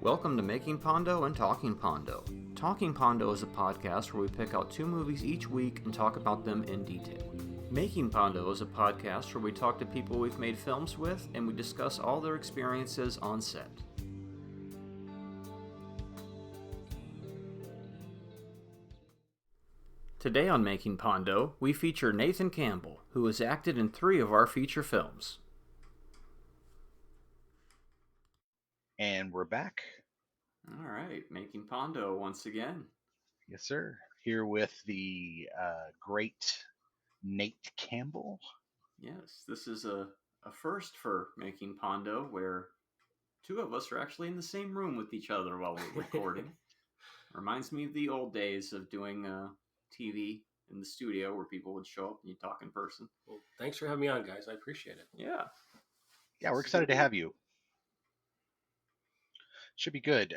Welcome to Making Pondo and Talking Pondo. Talking Pondo is a podcast where we pick out 2 movies each week and talk about them in detail. Making Pondo is a podcast where we talk to people we've made films with and we discuss all their experiences on set. Today on Making Pondo, we feature Nate Campbell, who has acted in 3 of our feature films. And we're back. All right, Making Pondo once again. Yes, sir. Here with the great Nate Campbell. Yes, this is a first for Making Pondo, where 2 of us are actually in the same room with each other while we're recording. Reminds me of the old days of doing TV in the studio where people would show up and you'd talk in person. Well, thanks for having me on, guys. I appreciate it. Yeah. Yeah, we're excited to have you. Should be good.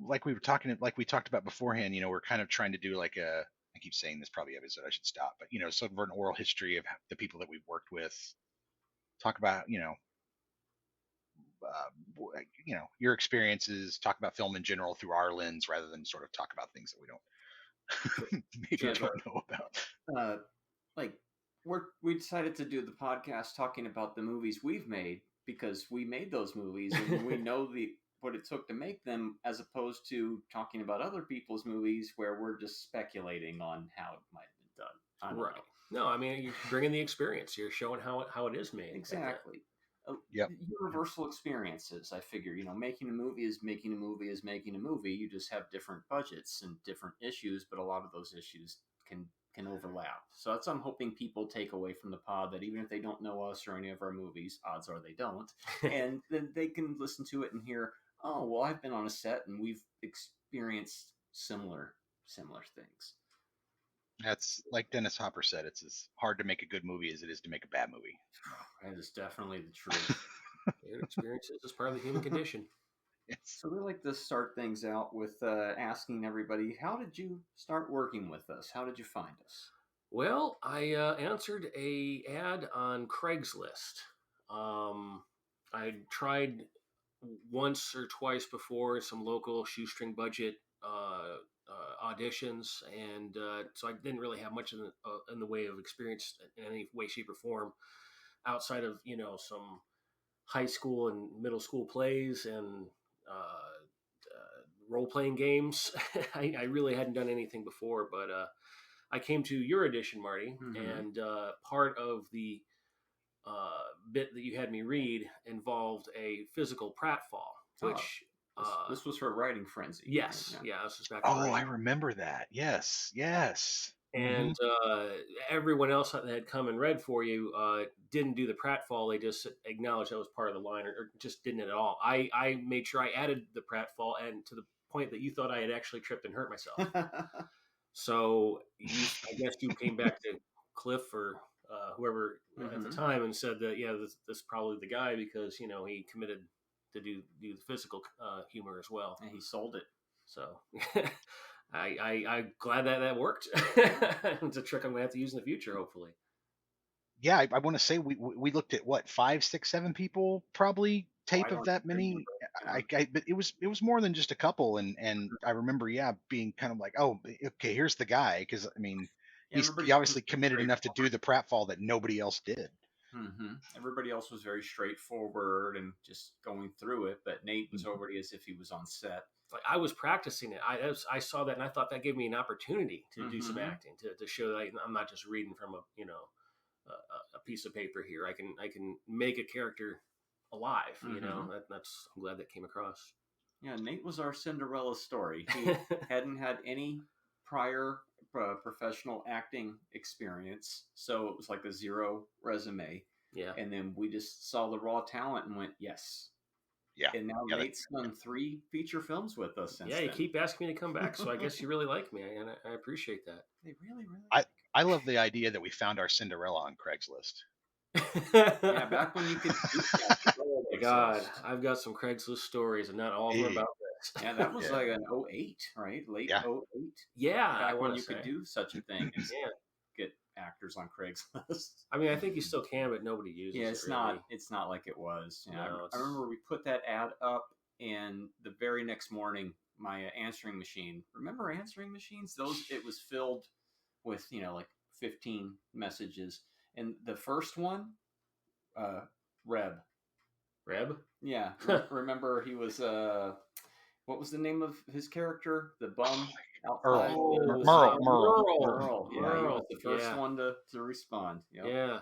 Like we talked about beforehand, we're kind of trying to do I keep saying this, probably episode I should stop, but sort of an oral history of the people that we've worked with. Talk about your experiences. Talk about film in general through our lens, rather than sort of talk about things that we don't don't know about. We decided to do the podcast talking about the movies we've made because we made those movies and we know what it took to make them, as opposed to talking about other people's movies where we're just speculating on how it might have been done. Right. No, I mean, you're bringing the experience. You're showing how it is made. Exactly. Yep. Universal experiences. I figure, making a movie is making a movie is making a movie. You just have different budgets and different issues, but a lot of those issues can overlap. So that's what I'm hoping people take away from the pod, that even if they don't know us or any of our movies, odds are they don't, and then they can listen to it and hear, oh, well, I've been on a set and we've experienced similar things. That's like Dennis Hopper said, it's as hard to make a good movie as it is to make a bad movie. That is definitely the truth. Experiences is part of the human condition. Yes. So we like to start things out with asking everybody, how did you start working with us? How did you find us? Well, I answered a ad on Craigslist. I tried once or twice before some local shoestring budget auditions, and so I didn't really have much in the way of experience in any way, shape, or form outside of some high school and middle school plays and role-playing games. I really hadn't done anything before, but I came to your audition, Marty, and part of the bit that you had me read involved a physical pratfall, which this was for writing Fren-Zee. Yes, right? Yeah, this was back. I remember that. Yes. And everyone else that had come and read for you didn't do the pratfall. They just acknowledged that was part of the line, or just didn't at all. I made sure I added the pratfall, and to the point that you thought I had actually tripped and hurt myself. So I guess you came back to Cliff or whoever at the time and said that, this is probably the guy, because he committed to do the physical humor as well, and he sold it. So I'm glad that worked. It's a trick I'm gonna have to use in the future, hopefully. Yeah, I want to say we looked at what, 5, 6, 7 people probably tape of that many. But it was more than just a couple, and I remember being kind of like, oh, okay, here's the guy, because I mean, he obviously committed enough to do the pratfall that nobody else did. Mm-hmm. Everybody else was very straightforward and just going through it, but Nate was already as if he was on set. Like, I was practicing it. I saw that, and I thought that gave me an opportunity to do some acting, to show that I'm not just reading from a piece of paper here. I can make a character alive. That's, I'm glad that came across. Yeah, Nate was our Cinderella story. He hadn't had any prior professional acting experience, so it was like a zero resume. Yeah, and then we just saw the raw talent and went, yes. Yeah, and now Nate's done 3 feature films with us since you then. keep asking me to come back, so I guess you really like me, and I appreciate that. They really I love the idea that we found our Cinderella on Craigslist. Yeah, back when you could do that. Oh my God, I've got some Craigslist stories, and not all of them about this. Yeah, that was like an 08, right? Late 08. Yeah, back when you could do such a thing and get actors on Craigslist. I mean, I think you still can, but nobody uses it. Yeah, it's not like it was. No, I remember we put that ad up, and very next morning, my answering machine. Remember answering machines? It was filled with like 15 messages, and the first one, Reb. Reb. Yeah, remember he was what was the name of his character? The bum outside. Merle. Merle. Yeah, he was the first Yeah. one to respond. Yep. Yeah.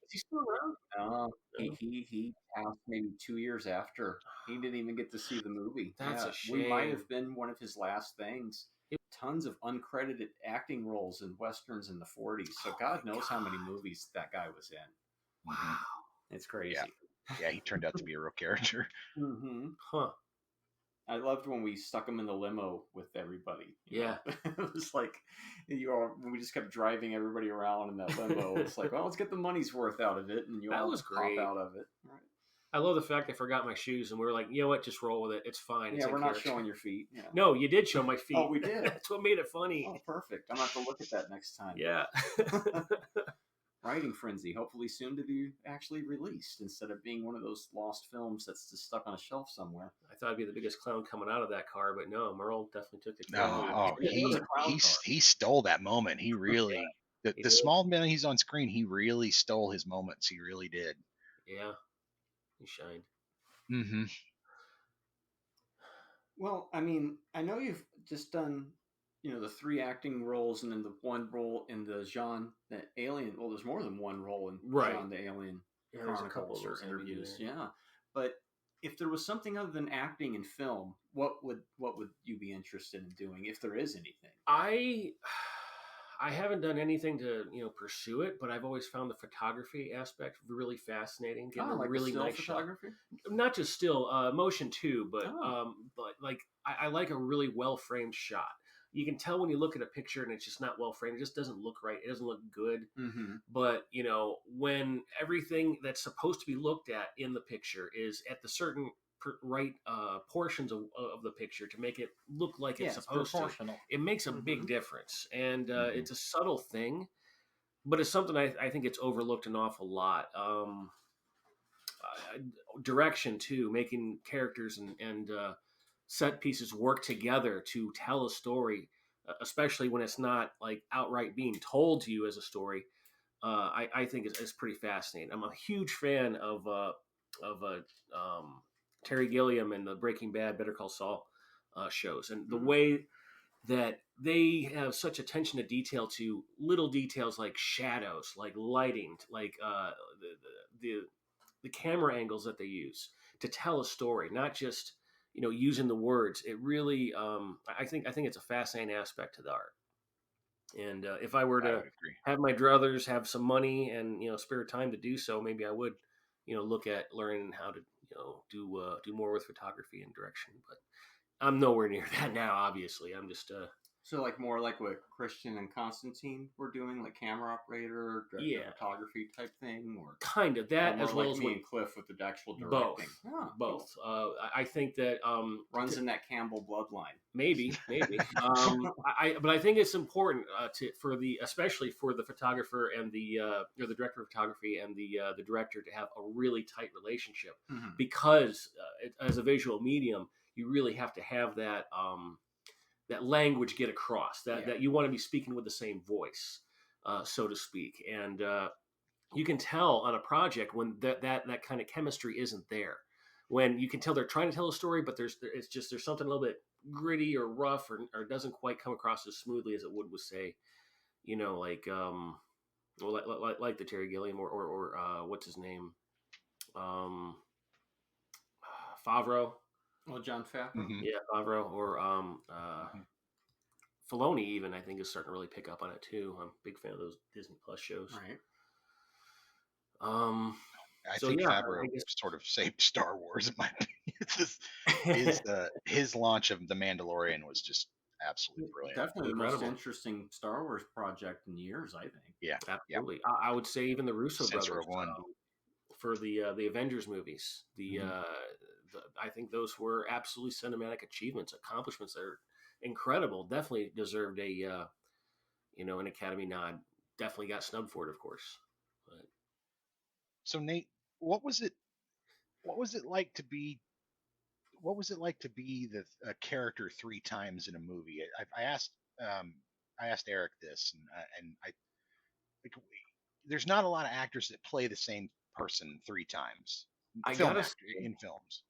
Is he still around? No, he passed maybe 2 years after. He didn't even get to see the movie. That's Yeah, a we might shame. have been one of his last things. Tons of uncredited acting roles in westerns in the 40s. So God knows how many movies that guy was in. Wow. It's crazy. Yeah, he turned out to be a real character. Mm-hmm. Huh. I loved when we stuck him in the limo with everybody. Yeah. It was like we just kept driving everybody around in that limo. It's like, well, let's get the money's worth out of it, and you That all was pop great. out of it. Right. I love the fact I forgot my shoes, and we were like, you know what, just roll with it. It's fine. Yeah, we're not showing your feet. Yeah. No, you did show my feet. Oh, we did. That's what made it funny. Oh, perfect. I'm going to have to look at that next time. Yeah. Writing Fren-Zee, hopefully soon to be actually released instead of being one of those lost films that's just stuck on a shelf somewhere. I thought I'd be the biggest clown coming out of that car, but no, Merle definitely took the No, he stole that moment. He really, the small minute he's on screen, he really stole his moments. He really did. Yeah, he shined. Mm-hmm. Well, I mean, I know you've just done, the 3 acting roles and then the 1 role in the Jean the Alien. Well, there's more than 1 role in Jean the Alien Chronicles or interviews. Yeah, but if there was something other than acting in film, what would you be interested in doing if there is anything? I haven't done anything to pursue it, but I've always found the photography aspect really fascinating. Getting like really still nice photography, not just still motion too, but like I like a really well framed shot. You can tell when you look at a picture and it's just not well framed. It just doesn't look right. It doesn't look good. Mm-hmm. But when everything that's supposed to be looked at in the picture is at the certain right portions of the picture to make it look like it's supposed to, it makes a big difference. And it's a subtle thing, but it's something I think it's overlooked an awful lot. Direction too, making characters and set pieces work together to tell a story, especially when it's not like outright being told to you as a story. I think it's pretty fascinating. I'm a huge fan of Terry Gilliam and the Breaking Bad, Better Call Saul shows, and the way that they have such attention to detail to little details like shadows, like lighting, like the camera angles that they use to tell a story, not just using the words. It really I think it's a fascinating aspect to the art. And if I were to have my druthers have some money and spare time to do so, maybe I would look at learning how to do more with photography and direction. But I'm nowhere near that now. Obviously, I'm just so like more like what Christian and Constantine were doing, like camera operator, director photography type thing, or kind of that, as well like as me and Cliff with the actual directing. Both. I think that runs in that Campbell bloodline. Maybe. But I think it's important especially for the photographer and the the director of photography and the director to have a really tight relationship, because as a visual medium, you really have to have that that language get across, that you want to be speaking with the same voice, so to speak. And you can tell on a project when that kind of chemistry isn't there. When you can tell they're trying to tell a story, but there's something a little bit gritty or rough, or doesn't quite come across as smoothly as it would with, say, like like the Terry Gilliam or what's his name, Favreau. Well, Jon Favreau. Mm-hmm. Yeah, Favreau, or Filoni even, I think, is starting to really pick up on it too. I'm a big fan of those Disney Plus shows. Right. I think Favreau sort of saved Star Wars in my opinion. His launch of The Mandalorian was just absolutely brilliant. Definitely the most interesting Star Wars project in years, I think. Yeah, absolutely. Yeah. I would say even the Russo brothers for the Avengers movies. I think those were absolutely cinematic achievements, accomplishments that are incredible. Definitely deserved a an Academy nod. Definitely got snubbed for it, of course. But. So Nate, what was it like to be what was it like to be a character 3 times in a movie? Um, I asked Eric this, and I like, there's not a lot of actors that play the same person 3 times. I Film gotta actor in films.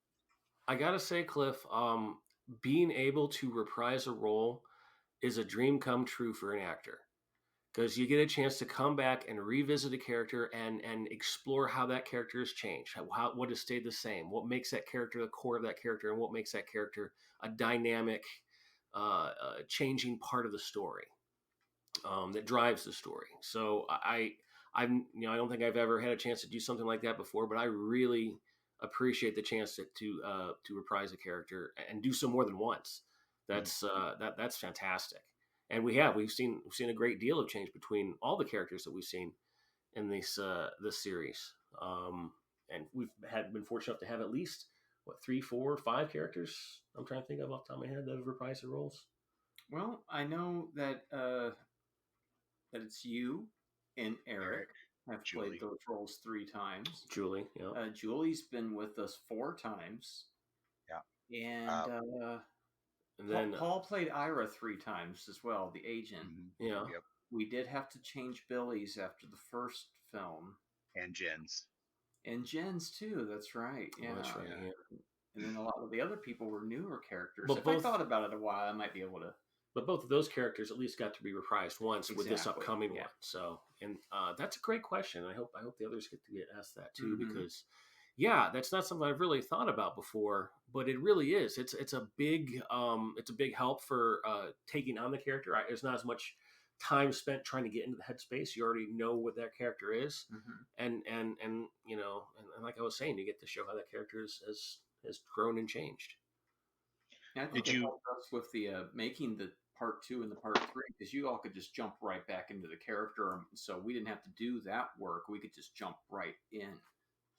I gotta say, Cliff, being able to reprise a role is a dream come true for an actor because you get a chance to come back and revisit a character and explore how that character has changed, what has stayed the same, what makes that character the core of that character, and what makes that character a dynamic, changing part of the story that drives the story. So I don't think I've ever had a chance to do something like that before, but I really appreciate the chance to reprise a character and do so more than once. That's fantastic. And we've seen a great deal of change between all the characters that we've seen in this series. And we've been fortunate enough to have at least 3, 4, 5 characters. I'm trying to think of off the top of my head that have reprised their roles. Well, I know that that it's you and Eric have Julie. played those roles 3 times. Julie, yeah. Julie's been with us 4 times. Yeah. And then Paul played Ira 3 times as well, the agent. Mm-hmm. Yeah. Yep. We did have to change Billy's after the first film. And Jen's. And Jen's too, that's right. Yeah. That's right. Yeah. And then a lot of the other people were newer characters. But if I thought about it a while, I might be able to. But both of those characters at least got to be reprised once with this upcoming one. So, and that's a great question. I hope the others get to get asked that too, because that's not something I've really thought about before, but it really is. It's a big help for taking on the character. There's not as much time spent trying to get into the headspace. You already know what that character is, and like I was saying, you get to show how that character has grown and changed. Yeah, I think it helped us with the making the part 2 and the part 3, because you all could just jump right back into the character, so we didn't have to do that work. We could just jump right in.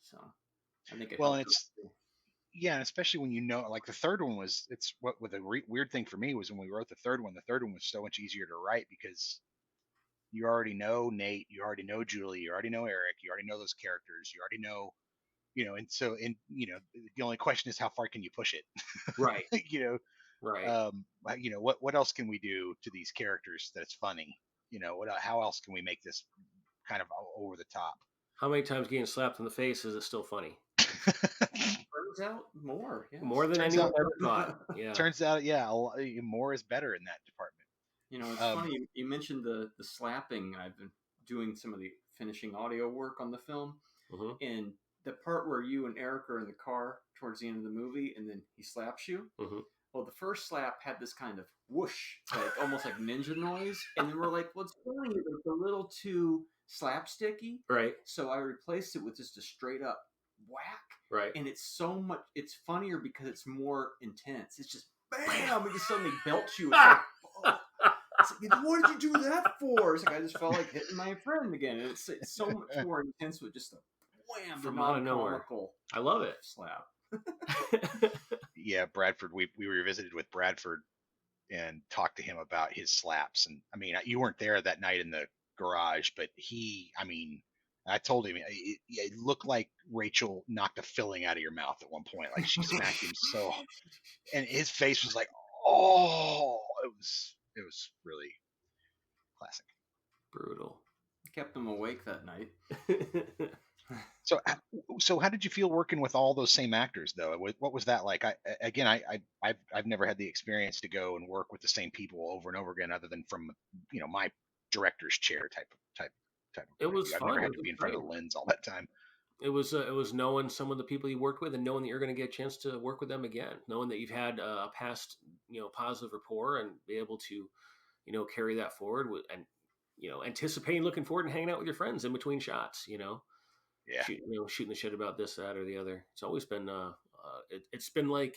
So I think it helped. Yeah, and especially when like the third one was, the weird thing for me was when we wrote the third one was so much easier to write because you already know Nate, you already know Julie, you already know Eric, you already know those characters, you already know, and so, the only question is how far can you push it? Right. Right. What else can we do to these characters that's funny? How else can we make this kind of over the top? How many times getting slapped in the face is it still funny? Turns out more. Yes. More than anyone ever thought. Yeah. Turns out, more is better in that department. It's funny. You mentioned the slapping. I've been doing some of the finishing audio work on the film, and the part where you and Eric are in the car towards the end of the movie, and then he slaps you. Well, the first slap had this kind of whoosh, like almost like ninja noise, and then we're like, "Well, it's funny, but it's a little too slapsticky." Right. So I replaced it with just a straight up whack. Right. And it's funnier because it's more intense. It's just bam, it just suddenly belts you. It's like, oh. It's like, what did you do that for? It's like I just felt like hitting my friend again. And it's so much more intense with just a wham from out of nowhere. I love it. Slap. Yeah, Bradford. We revisited with Bradford and talked to him about his slaps. And I mean, you weren't there that night in the garage, but I told him it looked like Rachel knocked a filling out of your mouth at one point. Like she smacked him so, and his face was like, oh, it was really classic. Brutal. Kept him awake that night. So how did you feel working with all those same actors though? What was that like? I've never had the experience to go and work with the same people over and over again, other than from my director's chair type of. It was fun. I've never had to be in front of the lens all that time. It was knowing some of the people you worked with and knowing that you're going to get a chance to work with them again, knowing that you've had a past positive rapport and be able to carry that forward with, and anticipating, looking forward and hanging out with your friends in between shots. Yeah. Shooting the shit about this, that, or the other. It's always been it's been like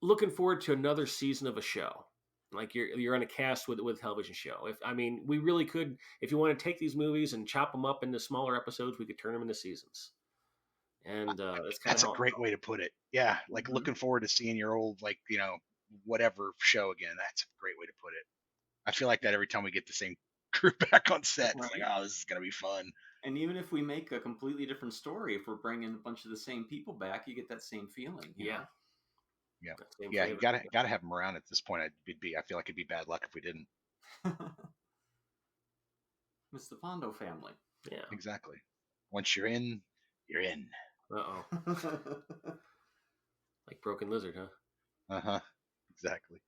looking forward to another season of a show. Like you're on a cast with a television show. We really could, if you want to take these movies and chop them up into smaller episodes, we could turn them into seasons. And that's a great way to put it. Yeah, like looking forward to seeing your old whatever show again. That's a great way to put it. I feel like that every time we get the same crew back on set. It's like, oh, this is gonna be fun. And even if we make a completely different story, if we're bringing a bunch of the same people back, you get that same feeling. You know? Yeah. Same Yeah, you flavor. gotta have them around at this point. I feel like it'd be bad luck if we didn't. It's the Pondo family. Yeah. Exactly. Once you're in, you're in. Uh-oh. Like Broken Lizard, huh? Uh-huh. Exactly.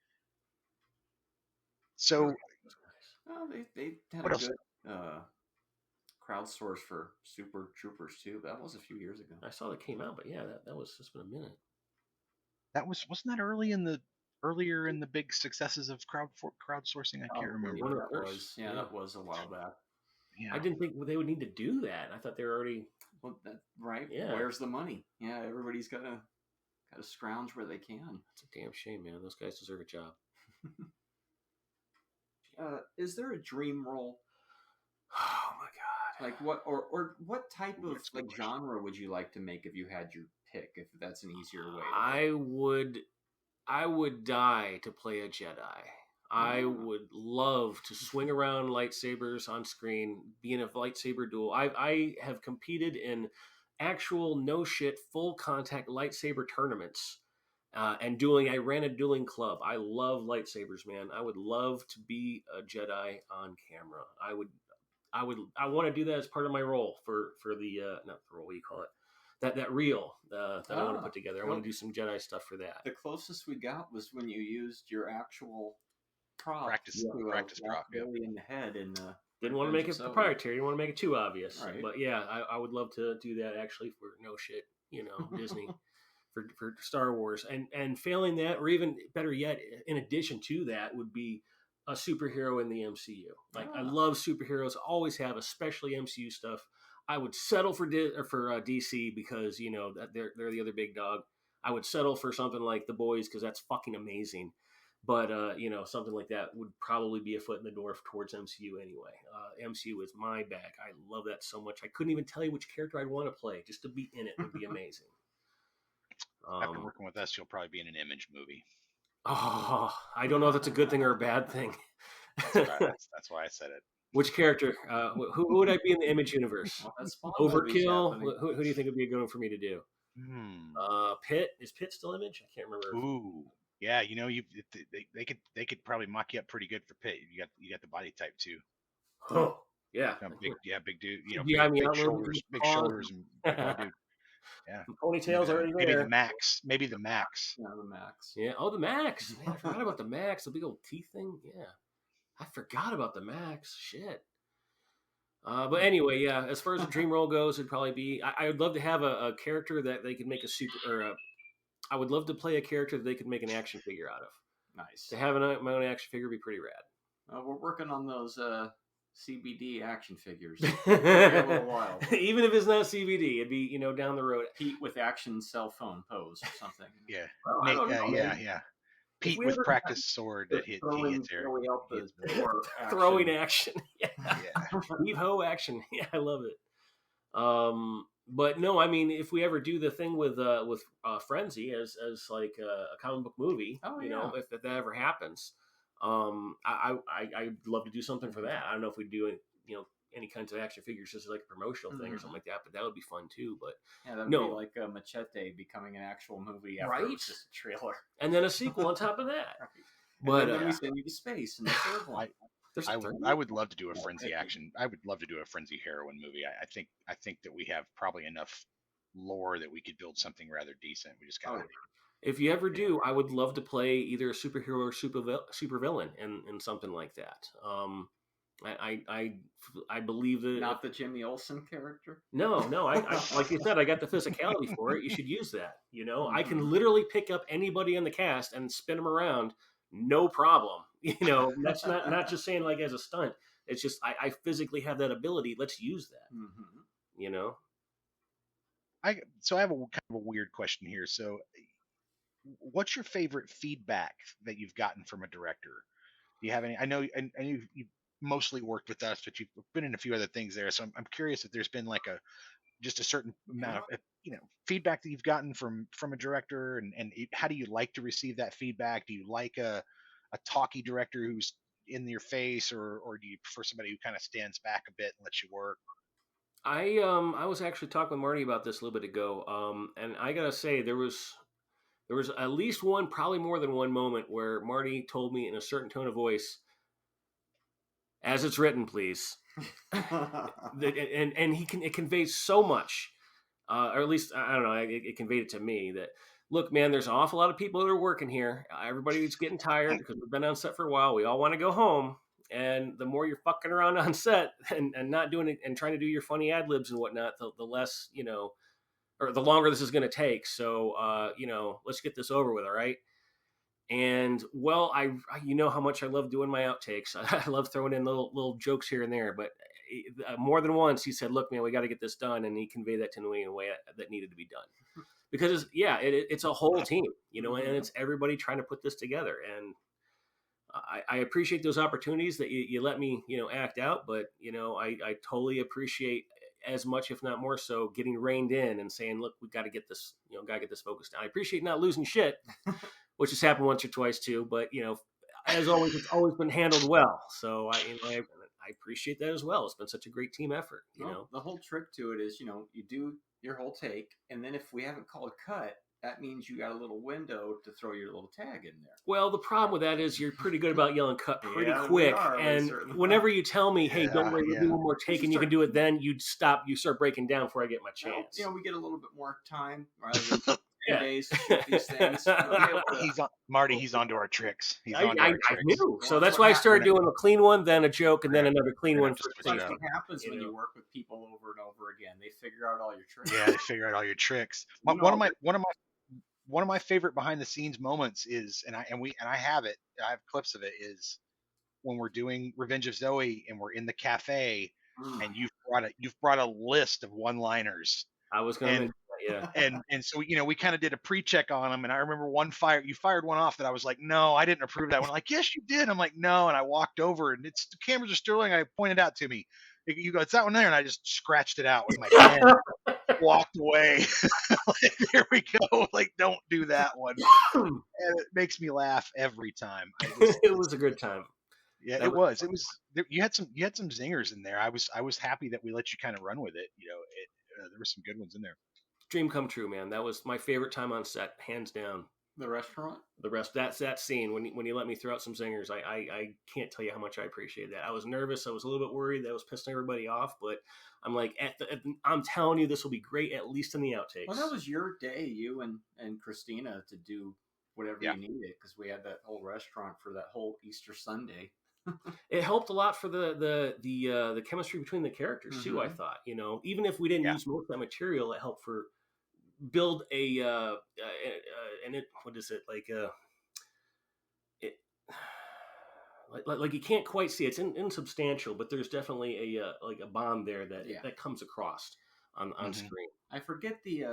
So Well, they had what a else? good crowdsource for Super Troopers too. That was a few years ago. I saw that came out, but yeah, that was just been a minute. Wasn't that earlier in the big successes of crowdsourcing? I can't remember. Yeah, that was that was a while back. Yeah. I didn't think they would need to do that. I thought they were already right. Yeah. Where's the money? Yeah, everybody's gotta scrounge where they can. It's a damn shame, man. Those guys deserve a job. Is there a dream role? Oh my god! Like what or what type of genre would you like to make if you had your pick? If that's an easier way. I would die to play a Jedi. I would love to swing around lightsabers on screen, be in a lightsaber duel. I have competed in actual no shit full contact lightsaber tournaments and dueling. I ran a dueling club. I love lightsabers, man. I would love to be a Jedi on camera. I want to do that as part of my role for the not the role. What do you call it? That reel that I want to put together. I want to do some Jedi stuff for that. The closest we got was when you used your actual prop practice prop. Really in the head and didn't want to make it proprietary. Didn't want to make it too obvious. Right. But yeah, I would love to do that actually for no shit, Disney for Star Wars. And failing that, or even better yet, in addition to that, would be a superhero in the MCU. Like I love superheroes, always have, especially MCU stuff. I would settle for DC because that they're the other big dog. I would settle for something like The Boys because that's fucking amazing. But something like that would probably be a foot in the door towards MCU anyway. MCU is my bag. I love that so much. I couldn't even tell you which character I'd want to play. Just to be in it would be amazing. After working with us, you'll probably be in an Image movie. Oh, I don't know if that's a good thing or a bad thing. That's why I said it. Which character? Who would I be in the Image universe? Overkill. Who do you think would be a good one for me to do? Pitt. Is Pitt still Image? I can't remember. Ooh, yeah. They could probably mock you up pretty good for Pitt. You got the body type too. Oh yeah, big dude. Big shoulders, and big body dude. Yeah, ponytails already there. Maybe the Max. Yeah, the Max. Yeah. Oh, the Max. Man, I forgot about the Max. The big old teeth thing. Yeah. I forgot about the Max. Shit. But anyway, yeah. As far as the dream role goes, it'd probably be. I would love to have a character that they could make I would love to play a character that they could make an action figure out of. Nice. To have my own action figure would be pretty rad. We're working on those CBD action figures. For a little while. Even if it's not CBD, it'd be down the road. Pete with action cell phone pose or something. Yeah. Well, yeah. Pete with practice sword that he hits there. Throwing action. Yeah. Leave ho action. Yeah, I love it. But no, I mean, if we ever do the thing with Fren-Zee as like a comic book movie, if that ever happens, I'd love to do something for that. I don't know if we'd do it, any kinds of action figures just like a promotional thing or something like that, but that would be fun too. But that would be like a Machete becoming an actual movie after it was just a trailer, and then a sequel on top of that. Right. But then we send you to space in the third one. I would love to do a Fren-Zee action. I would love to do a Fren-Zee heroine movie. I think that we have probably enough lore that we could build something rather decent. We just gotta. If you ever do, I would love to play either a superhero or supervillain in something like that. I believe that not the Jimmy Olsen character. No. I like you said, I got the physicality for it. You should use that. I can literally pick up anybody in the cast and spin them around, no problem. That's not just saying like as a stunt. It's just I physically have that ability. Let's use that. Mm-hmm. So I have a kind of a weird question here. So, what's your favorite feedback that you've gotten from a director? Do you have any? I know you mostly worked with us, but you've been in a few other things there. So I'm curious if there's been like just a certain amount of feedback that you've gotten from a director, and how do you like to receive that feedback? Do you like a talky director who's in your face, or do you prefer somebody who kind of stands back a bit and lets you work? I was actually talking with Marty about this a little bit ago, and I gotta say there was there was at least one, probably more than one moment where Marty told me in a certain tone of voice, "As it's written, please." and it conveys so much, or at least I don't know. It conveyed it to me that, look, man, there's an awful lot of people that are working here. Everybody's getting tired because we've been on set for a while. We all want to go home. And the more you're fucking around on set and not doing it and trying to do your funny ad libs and whatnot, the less, or the longer this is going to take. So, let's get this over with. All right. And well, you know how much I love doing my outtakes. I love throwing in little jokes here and there, but more than once he said, "Look, man, we got to get this done," and he conveyed that to me in a way that needed to be done. Because it's a whole team, and it's everybody trying to put this together. And I appreciate those opportunities that you let me, act out. But I totally appreciate as much, if not more so, getting reined in and saying, "Look, we got to get this, got to get this focused." I appreciate not losing shit, which has happened once or twice too. But as always, it's always been handled well. So I appreciate that as well. It's been such a great team effort. The whole trick to it is, you do your whole take, and then if we haven't called cut, that means you got a little window to throw your little tag in there. Well, the problem with that is you're pretty good about yelling cut pretty quick. And whenever you tell me, "Hey, don't worry, we'll do one more take and you can do it," then you start breaking down before I get my chance. We get a little bit more time rather than days to shoot these things. He's onto our tricks. I knew. So that's why I started doing a clean one, then a joke, and then another clean one. That's what happens when you work with people over and over again. They figure out all your tricks. Yeah, they figure out all your tricks. One of my favorite behind the scenes moments is, and I have clips of it, is when we're doing Revenge of Zoe and we're in the cafe and you've brought a list of one-liners. I was going to mention that, yeah. And so we kind of did a pre-check on them, and I remember you fired one off that I was like, "No, I didn't approve that one." Like, "Yes, you did." I'm like, "No," and I walked over and the cameras are still rolling. I pointed out to me, you go, "It's that one there," and I just scratched it out with my pen. Walked away. Like, there we go. Like, don't do that one. And it makes me laugh every time. It was a good time. Yeah, it was. You had some zingers in there. I was happy that we let you kind of run with it. There were some good ones in there. Dream come true, man. That was my favorite time on set, hands down. The restaurant? That's that scene when you let me throw out some zingers. I can't tell you how much I appreciate that. I was nervous. I was a little bit worried that I was pissing everybody off, but I'm like, I'm telling you, this will be great, at least in the outtakes. Well, that was your day, you and Christina, to do whatever you needed, because we had that whole restaurant for that whole Easter Sunday. It helped a lot for the chemistry between the characters too. I thought, even if we didn't use most of that material, it helped for build what is it like like you can't quite see it's insubstantial, but there's definitely a bond there that comes across on screen. I forget the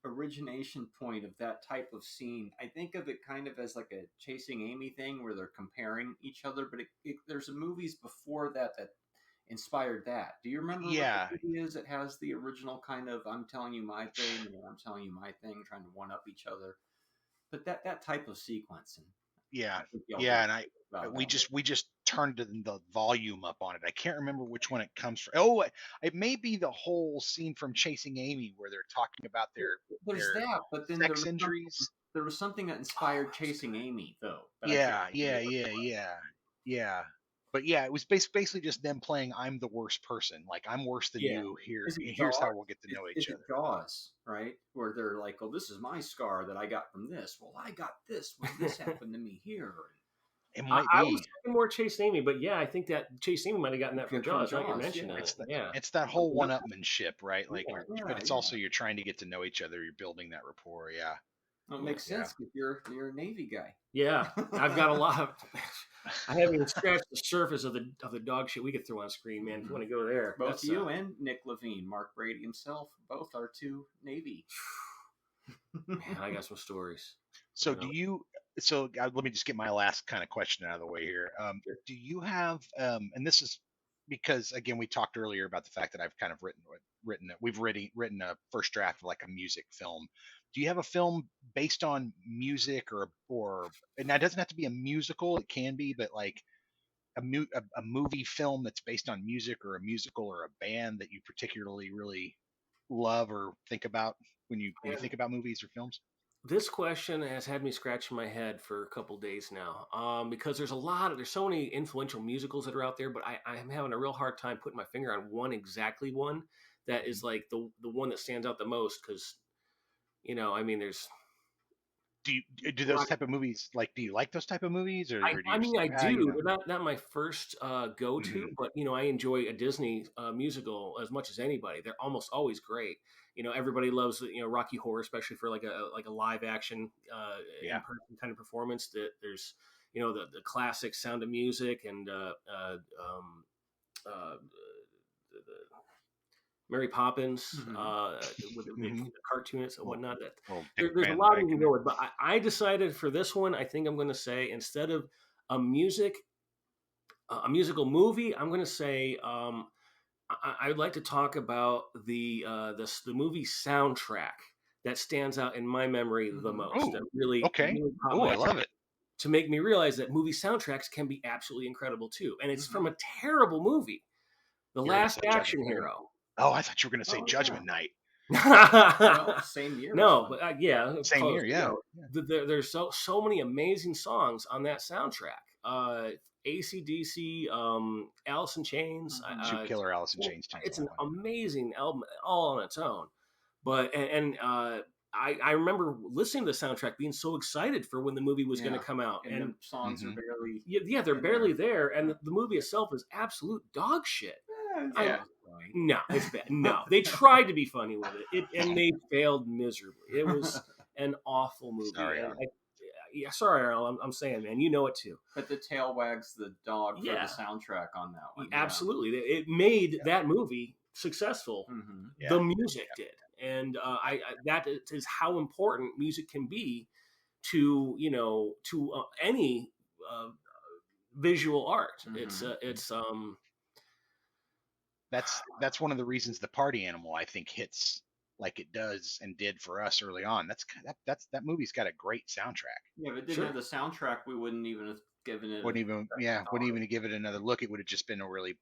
origination point of that type of scene. I think of it kind of as like a Chasing Amy thing where they're comparing each other, but there's movies before that inspired that. Do you remember what the movie is? It has the original kind of I'm telling you my thing and I'm telling you my thing, trying to one up each other. But that type of sequence. And we just turned the volume up on it. I can't remember which one it comes from. Oh, it may be the whole scene from Chasing Amy where they're talking about their but then sex injuries. There was something that inspired Chasing Amy, though. Yeah. But it was basically just them playing I'm the worst person. Like, I'm worse than you. Here's how we'll get to know each other. Jaws, right? Where they're like, "Oh, this is my scar that I got from this. Well, I got this when this happened to me here." It might be. I was thinking more Chasing Amy, but I think that Chasing Amy might have gotten that from Jaws. Right? You mentioned it's that whole one-upmanship, right? Like, but it's also you're trying to get to know each other. You're building that rapport. Yeah. Well, it makes sense because you're a Navy guy. Yeah, I've got a lot of. I haven't even scratched the surface of the dog shit we could throw on screen, man. If you want to go there, both you and Nick Levine, Mark Brady himself, both are two Navy. Man, I got some stories. So let me just get my last kind of question out of the way here. Do you have, and this is because again we talked earlier about the fact that I've kind of we've written a first draft of like a music film. Do you have a film based on music or and that doesn't have to be a musical, it can be, but like a movie film that's based on music or a musical or a band that you particularly really love or think about when you think about movies or films? This question has had me scratching my head for a couple days now, because there's so many influential musicals that are out there, but I'm having a real hard time putting my finger on one that is like the one that stands out the most. Because I mean, there's do those type of movies, like, do you like those type of movies, or do you I just mean, I like, do. They're not my first go to, Mhm. but I enjoy a Disney musical as much as anybody. They're almost always great. Everybody loves Rocky Horror, especially for like a live action in Yeah. person kind of performance. That there's the classic Sound of Music and the Mary Poppins with the Mhm. cartoons and Well, whatnot. That Dick there's a Van lot Dyke we can in go there. with, but I decided for this one, I think I'm going to say instead of a musical movie, I'm going to say I would like to talk about the movie soundtrack that stands out in my memory the most. That Oh, okay. really caught Oh, my I attention love it. to make me realize that movie soundtracks can be absolutely incredible too. And it's from Mhm. a terrible movie, The You're gonna Last say Action Judgment Night? Hero. Oh, I thought you were gonna say Oh yeah. Judgment Night. Well, same year as No, fun. but yeah, Same close. year, yeah. Yeah. There's so many amazing songs on that soundtrack. AC/DC, Alice in Chains. Two killer Alice in Well, Chains tunes it's on that an one. amazing album all on its own. But I remember listening to the soundtrack, being so excited for when the movie was going to Yeah. come out, And and the songs are Mhm. barely yeah, they're in barely there. there, and the movie itself is absolute dog shit. I Yeah. No, it's bad. No, they tried to be funny with and they failed miserably. It was an awful movie, Sorry, and Arnold. yeah, sorry, Earl, I'm saying, man, you know it too. But the tail wags the dog for the Yeah, soundtrack on that one. Yeah. absolutely. It made Yeah. that movie successful. Mm-hmm. The Yeah. music did, and that is how important music can be to any uh, visual art. Mm-hmm. It's That's one of the reasons the Party Animal, I think, hits like it does and did for us early on. That movie's got a great soundtrack. Yeah, if it didn't sure. have the soundtrack, we wouldn't even have given it a Wouldn't even give it another look. It would have just been a really,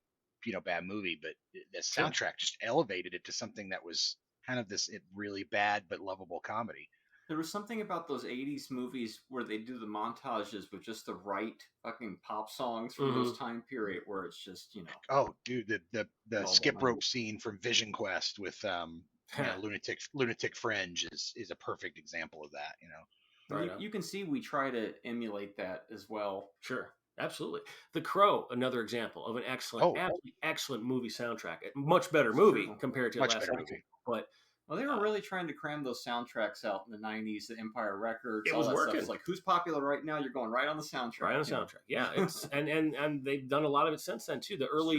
bad movie. But the Sure. soundtrack just elevated it to something that was kind of this really bad but lovable comedy. There was something about those 80s movies where they do the montages with just the right fucking pop songs from those time period where it's just, Oh, dude, the all skip the rope scene from Vision Quest with lunatic fringe is a perfect example of that. Right you can see we try to emulate that as well. Sure. Absolutely. The Crow, another example of an excellent movie soundtrack. A much better movie compared to Much Last better Action. movie. But Well, they were really trying to cram those soundtracks out in the 90s, the Empire Records, It all was that working. stuff. It's like, who's popular right now? You're going right on the soundtrack. Right on the soundtrack. Yeah, it's and they've done a lot of it since then too. The early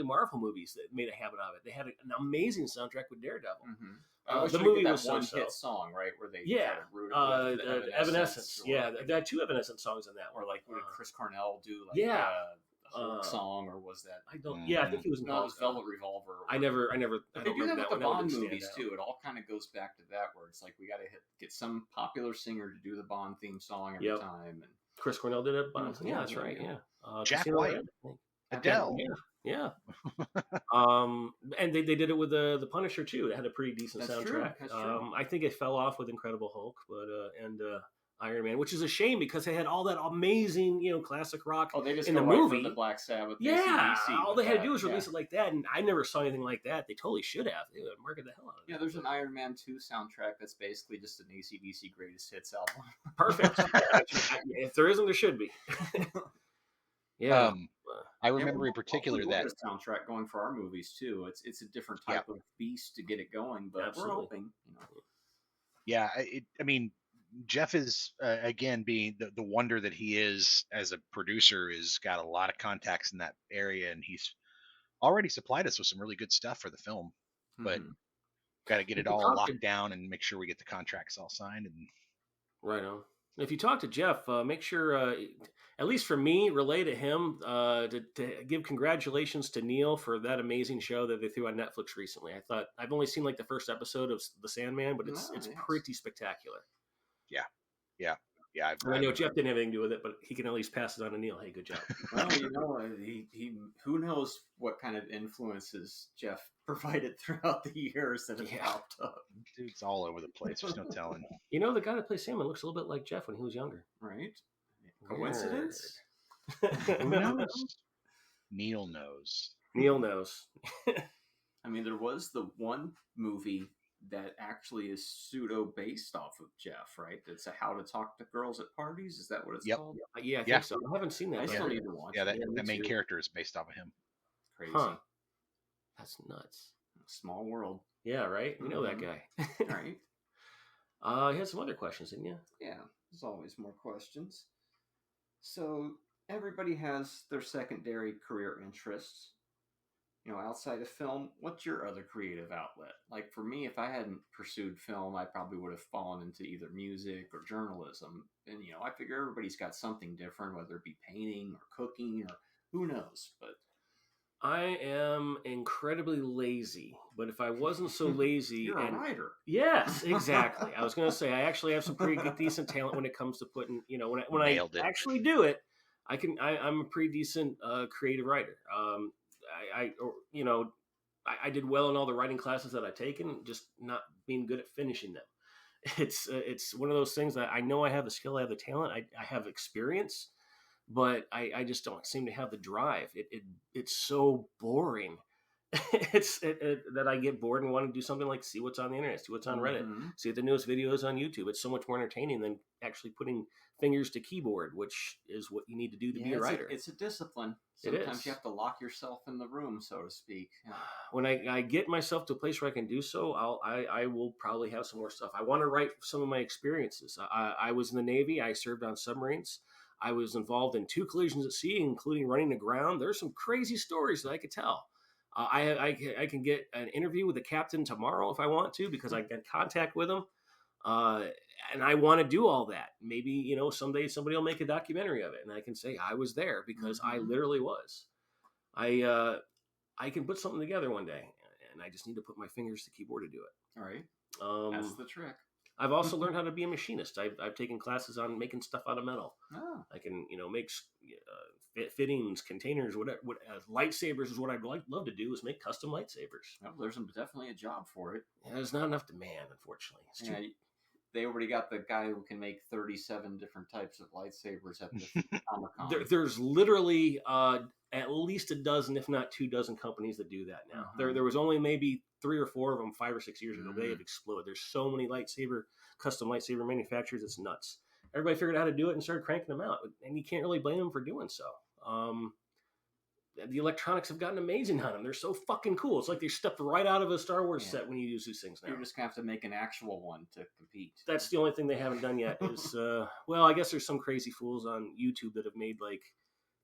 Marvel movies that made a habit of it. They had an amazing soundtrack with Daredevil. Mm-hmm. The movie that was one so-so. hit song, right, where they Yeah, try to root it with the Evanescence. Yeah, they had two Evanescence songs in that or one. like would Chris Cornell do like yeah. Hulk song, or was that? I don't. Yeah, I think he was. No, it was Velvet Revolver. I never. But I they don't do that remember with that the one. Bond movies too. It all kind of goes back to that, where it's like we got to get some popular singer to do the Bond theme song every time. And Chris Cornell did it. Yeah, that's right. Yeah, Jack White, Adele. Yeah. And they did it with the Punisher too. It had a pretty decent soundtrack. That's true. I think it fell off with Incredible Hulk, but and Iron Man, which is a shame because they had all that amazing, classic rock they just in go the right movie. For the Black Sabbath. Yeah, AC/DC all they had to do was release it like that, and I never saw anything like that. They totally should have. They would market the hell out of it. Yeah, there's an Iron Man 2 soundtrack that's basically just an AC/DC greatest hits album. Perfect. If there isn't, there should be. Yeah. I remember in particular that soundtrack going for our movies too. It's a different type of beast to get it going, but we're hoping. Yeah, I mean, Geoff is again being the wonder that he is as a producer, has got a lot of contacts in that area, and he's already supplied us with some really good stuff for the film. But got to get it all locked down and make sure we get the contracts all signed. And right on. If you talk to Geoff, make sure, at least for me, relay to him to give congratulations to Neil for that amazing show that they threw on Netflix recently. I've only seen like the first episode of The Sandman, but it's pretty spectacular. Yeah. Yeah, I know Geoff didn't have anything to do with it, but he can at least pass it on to Neil. Hey, good job. Well, he who knows what kind of influences Geoff provided throughout the years that have popped up. Dude's all over the place. There's no telling. The guy that plays Salmon looks a little bit like Geoff when he was younger. Right? Coincidence? Who knows? Neil knows. Neil knows. I mean, there was the one movie that actually is pseudo based off of Geoff, right? It's a How to Talk to Girls at Parties. Is that what it's called? Yeah, I think so. I haven't seen that. I still need to watch it. Yeah, that main character is based off of him. Crazy. Huh. That's nuts. Small world. Yeah, right? We know that guy. Right. You had some other questions, didn't you? Yeah, there's always more questions. So everybody has their secondary career interests. Outside of film, what's your other creative outlet? Like for me, if I hadn't pursued film, I probably would have fallen into either music or journalism. And, I figure everybody's got something different, whether it be painting or cooking or who knows. But I am incredibly lazy, but if I wasn't so lazy... You're a writer. Yes, exactly. I was going to say, I actually have some pretty good, decent talent when it comes to putting, when I actually do it, I'm a pretty decent creative writer. I did well in all the writing classes that I've taken, just not being good at finishing them. It's one of those things that I know I have the skill, I have the talent, I have experience, but I just don't seem to have the drive. It's so boring. That I get bored and want to do something like see what's on the internet, see what's on Reddit, see what the newest videos on YouTube. It's so much more entertaining than actually putting fingers to keyboard, which is what you need to do to be a writer. It's a discipline. Sometimes you have to lock yourself in the room, so to speak. Yeah. When I get myself to a place where I can do so, I will probably have some more stuff. I want to write some of my experiences. I was in the Navy. I served on submarines. I was involved in 2 collisions at sea, including running aground. There's some crazy stories that I could tell. I can get an interview with the captain tomorrow if I want to, because I get contact with him. And I want to do all that. Maybe, someday somebody will make a documentary of it and I can say I was there because I literally was. I can put something together one day and I just need to put my fingers to the keyboard to do it. All right. That's the trick. I've also learned how to be a machinist. I've taken classes on making stuff out of metal. Oh. I can, make fittings, containers, whatever. Lightsabers is what I'd love to do, is make custom lightsabers. Well, there's definitely a job for it. Yeah, there's not enough demand, unfortunately. They already got the guy who can make 37 different types of lightsabers at the Comic-Con. There's literally at least a dozen, if not 2 dozen companies that do that now. There was only maybe 3 or 4 of them 5 or 6 years ago. They have exploded. There's so many custom lightsaber manufacturers. It's nuts. Everybody figured out how to do it and started cranking them out. And you can't really blame them for doing so. The electronics have gotten amazing on them. They're so fucking cool. It's like they stepped right out of a Star Wars set when you use these things now. You're just going to have to make an actual one to compete. That's the only thing they haven't done yet is, I guess there's some crazy fools on YouTube that have made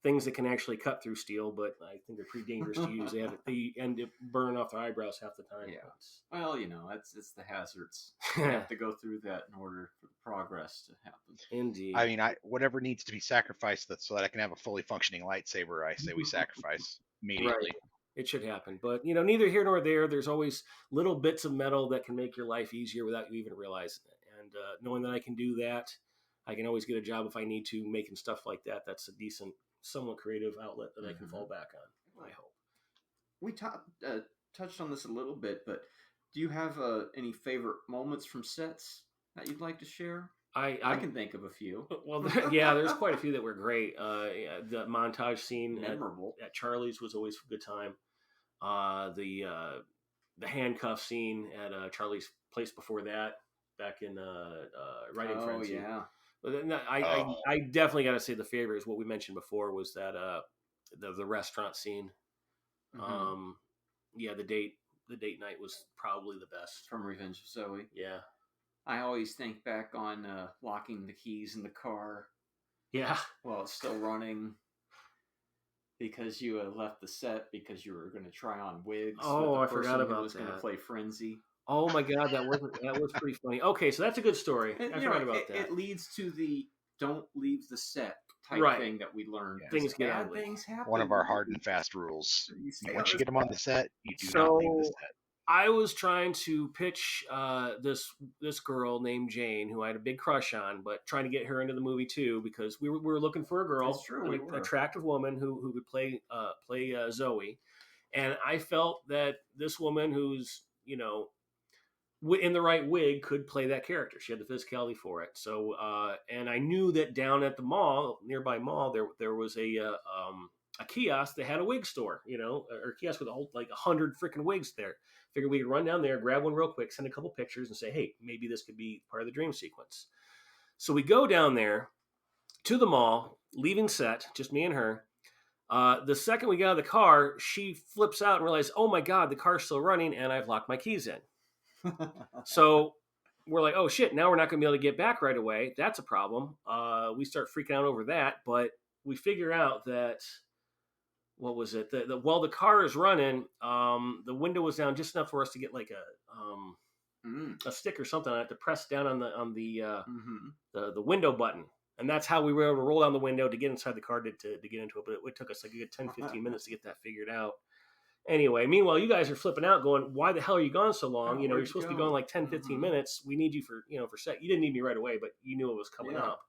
things that can actually cut through steel, but I think they're pretty dangerous to use. They end up burning off their eyebrows half the time. Yeah. Well, it's the hazards. You have to go through that in order for the progress to happen. Indeed. I mean, whatever needs to be sacrificed so that I can have a fully functioning lightsaber, I say we sacrifice immediately. Right. It should happen. But, neither here nor there. There's always little bits of metal that can make your life easier without you even realizing it. And knowing that I can do that, I can always get a job if I need to, making stuff like that. That's a decent, somewhat creative outlet that I can fall back on, I hope. We touched on this a little bit, but do you have any favorite moments from sets that you'd like to share? I can think of a few. Well, there's quite a few that were great. The montage scene memorable at Charlie's was always a good time. The handcuff scene at Charlie's place before that, back in writing Fren-Zee. Yeah. But I definitely got to say the favorite is what we mentioned before, was that the restaurant scene. The date night was probably the best. From Revenge of Zoe. Yeah. I always think back on locking the keys in the car. Yeah. While it's still running. Because you left the set because you were going to try on wigs. Oh, I forgot about that. Was going to play Fren-Zee. Oh my God, that was pretty funny. Okay, so that's a good story. I forgot about that. It leads to the don't leave the set type thing that we learned. Yeah. Things get ugly. Things happen. One of our hard and fast rules. Once you get them on the set, you do not leave the set. I was trying to pitch this girl named Jane, who I had a big crush on, but trying to get her into the movie too, because we were looking for a girl, That's true, we an were. attractive woman who could play Zoe, and I felt that this woman, who's in the right wig, could play that character. She had the physicality for it. So, and I knew that down at the nearby mall, there was a kiosk that had a wig store, or a kiosk with 100 freaking wigs there. Figured we could run down there, grab one real quick, send a couple pictures, and say, hey, maybe this could be part of the dream sequence. So we go down there to the mall, leaving set, just me and her. The second we got out of the car, she flips out and realizes, oh my God, the car's still running, and I've locked my keys in. So we're like, oh shit, now we're not going to be able to get back right away. That's a problem. We start freaking out over that, but we figure out that, what was it? While the car is running, the window was down just enough for us to get like a stick or something on it to press down on the window button. And that's how we were able to roll down the window to get inside the car to get into it. But it took us like a good 10, 15 minutes to get that figured out. Anyway, meanwhile, you guys are flipping out going, why the hell are you gone so long? You're supposed to be going like 10, 15 minutes. We need you for set. You didn't need me right away, but you knew it was coming up.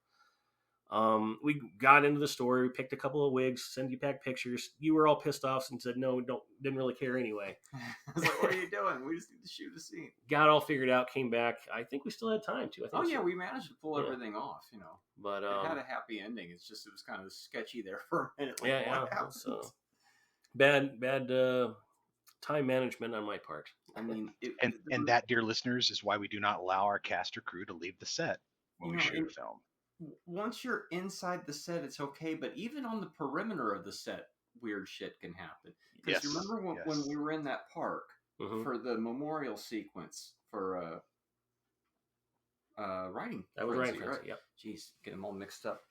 We got into the store. We picked a couple of wigs, sent you back pictures. You were all pissed off and said, no, didn't really care anyway. I was like, what are you doing? We just need to shoot a scene. Got all figured out, came back. I think we still had time too. I think we managed to pull everything off, But it had a happy ending. It's just, it was kind of sketchy there for a minute. So bad time management on my part. I mean, and that, dear listeners, is why we do not allow our cast or crew to leave the set when we shoot a film. Once you're inside the set, it's okay, but even on the perimeter of the set, weird shit can happen. Because you remember when we were in that park for the memorial sequence for writing? That was writing, right? Yep. Jeez, get them all mixed up.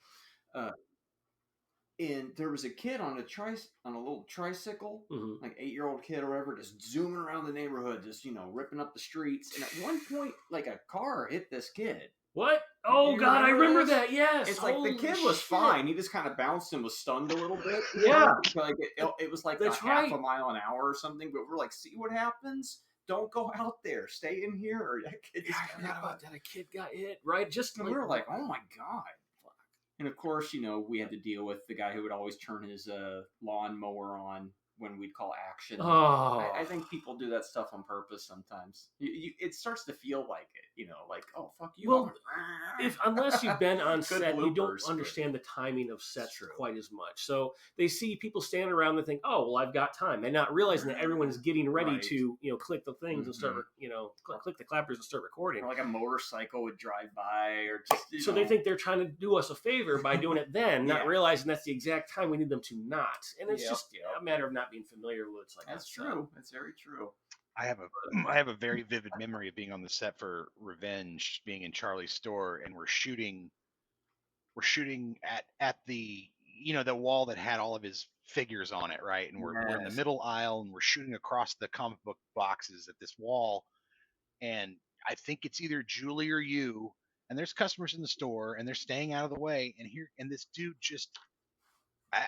And there was a kid on a little tricycle, like 8-year-old kid or whatever, just zooming around the neighborhood, just ripping up the streets. And at one point, like a car hit this kid. What? Oh God, I remember that. Yes, it's like the kid was fine. He just kind of bounced and was stunned a little bit. Yeah, like it was like half a mile an hour or something. But we're like, see what happens. Don't go out there. Stay in here, or that kid just I forgot about that. A kid got hit, right? And we were like, oh my God. And of course, we had to deal with the guy who would always turn his lawnmower on when we'd call action. Oh. I think people do that stuff on purpose sometimes. It starts to feel like it, like, oh, fuck you. Well, unless you've been on set, you don't understand the timing of sets quite as much. So they see people standing around and think, oh, well, I've got time. They're not realizing that everyone is getting ready to, click the things and start, click the clappers and start recording. Or like a motorcycle would drive by or just, So they think they're trying to do us a favor by doing it then, not realizing that's the exact time we need them to not. And it's just a matter of not being familiar with it's like that's true. That's very true. I have a very vivid memory of being on the set for Revenge, being in Charlie's store, and we're shooting at the the wall that had all of his figures on it, right? And we're in the middle aisle, and we're shooting across the comic book boxes at this wall, and I think it's either Julie or you, and there's customers in the store, and they're staying out of the way, and this dude just.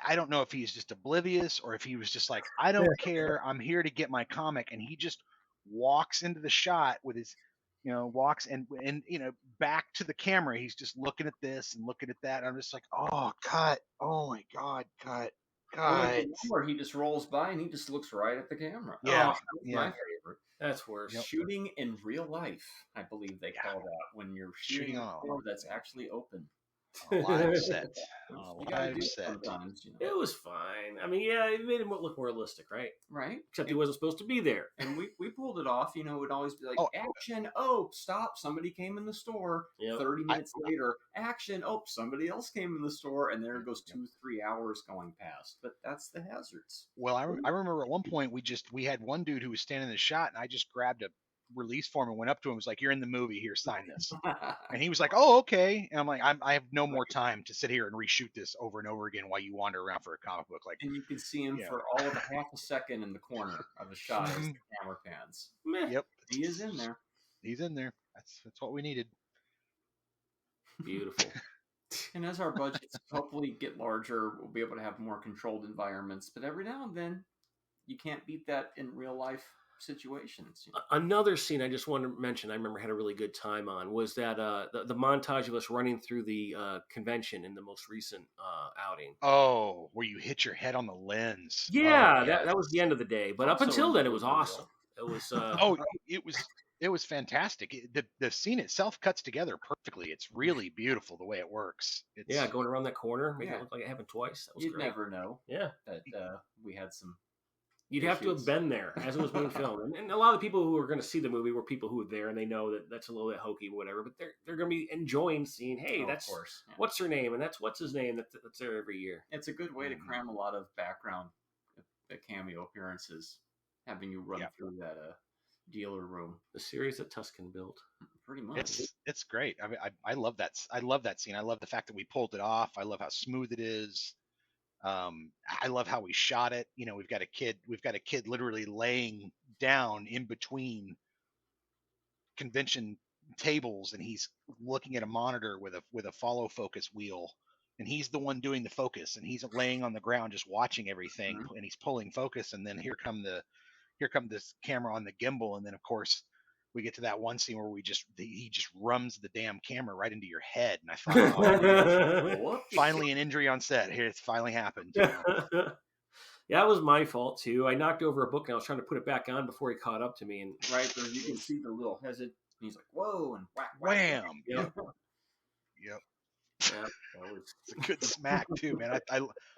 I don't know if he's just oblivious or if he was just like, I don't care. I'm here to get my comic. And he just walks into the shot with his, walks and back to the camera. He's just looking at this and looking at that. And I'm just like, oh, cut. Oh, my God, cut. Or he just rolls by and he just looks right at the camera. Yeah. My favorite. That's worse. Yep. Shooting in real life, I believe they call that when you're shooting a floor that's actually open. A live set. It was fine. I mean, it made him look more realistic, right? Right. Except he wasn't supposed to be there. And we pulled it off. It would always be like, action. Oh, stop. Somebody came in the store. 30 minutes later, action. Oh, somebody else came in the store. And there goes 2-3 hours going past. But that's the hazards. Well, I remember at one point we had one dude who was standing in the shot, and I just grabbed a release form and went up to him, was like, you're in the movie, here, sign this. And he was like, oh, okay. And I'm like, I have no more time to sit here and reshoot this over and over again while you wander around for a comic book. Like, and you can see him for all of a half a second in the corner of the shot as the camera pans. Yep, he is in there. He's in there. That's what we needed. Beautiful. And as our budgets hopefully get larger, we'll be able to have more controlled environments. But every now and then, you can't beat that in real life. situations. You know? Another scene I just wanted to mention, I remember had a really good time on, was that the montage of us running through the convention in the most recent outing. Oh, where you hit your head on the lens. Yeah, Oh, yes. that was the end of the day. But up Also until then, it was enjoyable. awesome. It was. Oh, it was fantastic. The scene itself cuts together perfectly. It's really beautiful the way it works. It's yeah, going around that corner, make it look like it happened twice. That was You'd great. never know. Yeah, that we had some. you'd have to have been there as it was being filmed, and a lot of the people who are going to see the movie were people who were there, and they know that that's a little bit hokey, whatever. But they're going to be enjoying seeing, hey, that's of course. Yeah. what's her name, and that's what's his name that's there every year. It's a good way to cram a lot of background cameo appearances, having you run through that dealer room. The series that Tuscan built. Pretty much. It's great. I mean, I love that. I love that scene. I love the fact that we pulled it off. I love how smooth it is. I love how we shot it. You know, we've got a kid literally laying down in between convention tables, and he's looking at a monitor with a follow focus wheel, and he's the one doing the focus, and he's laying on the ground just watching everything, and he's pulling focus, and then here come this camera on the gimbal, and then of course we get to that one scene where he just rums the damn camera right into your head, and I thought, oh, finally an injury on set. Here, it's finally happened. You know? Yeah, that was my fault too. I knocked over a book and I was trying to put it back on before he caught up to me, and right there you can see the little hesitant. He's like, "Whoa!" and whack, wham. Yep. Yep. Yeah, it's a good smack too, man.